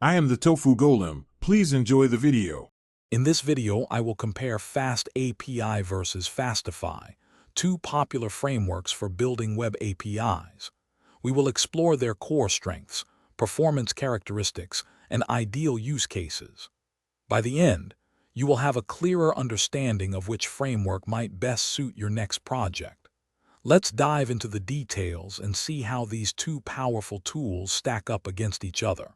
I am the Tofu Golem. Please enjoy the video. In this video, I will compare FastAPI versus Fastify, two popular frameworks for building web APIs. We will explore their core strengths, performance characteristics, and ideal use cases. By the end, you will have a clearer understanding of which framework might best suit your next project. Let's dive into the details and see how these two powerful tools stack up against each other.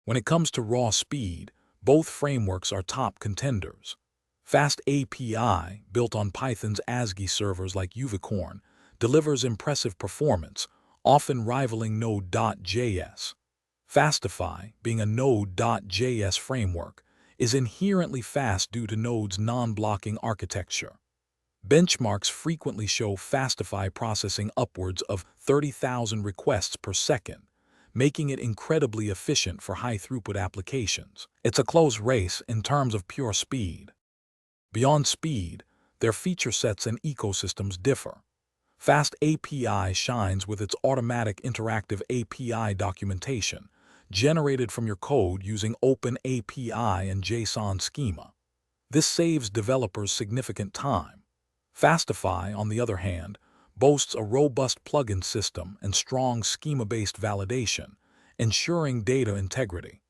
When it comes to raw speed, both frameworks are top contenders. FastAPI, built on Python's ASCII servers like Unicorn, delivers impressive performance, often rivaling Node.js. Fastify, being a Node.js framework, is inherently fast due to Node's non-blocking architecture. Benchmarks frequently show Fastify processing upwards of 30,000 requests per second, making it incredibly efficient for high-throughput applications. It's a close race in terms of pure speed. Beyond speed, their feature sets and ecosystems differ. FastAPI shines with its automatic interactive API documentation, generated from your code using OpenAPI and JSON schema. This saves developers significant time. Fastify, on the other hand, boasts a robust plugin system and strong schema-based validation, ensuring data integrity.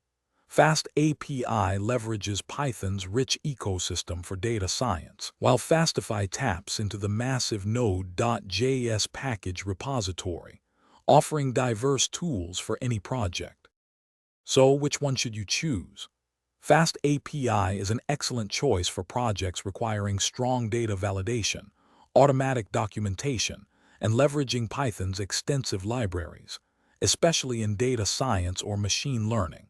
FastAPI leverages Python's rich ecosystem for data science, while Fastify taps into the massive Node.js package repository, offering diverse tools for any project. So, which one should you choose? FastAPI is an excellent choice for projects requiring strong data validation, automatic documentation, and leveraging Python's extensive libraries, especially in data science or machine learning.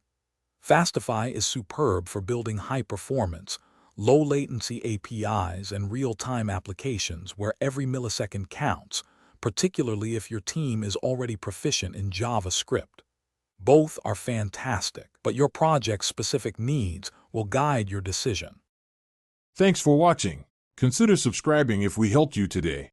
Fastify is superb for building high-performance, low-latency APIs and real-time applications where every millisecond counts, particularly if your team is already proficient in JavaScript. Both are fantastic, but your project's specific needs will guide your decision. Thanks for watching. Consider subscribing if we helped you today.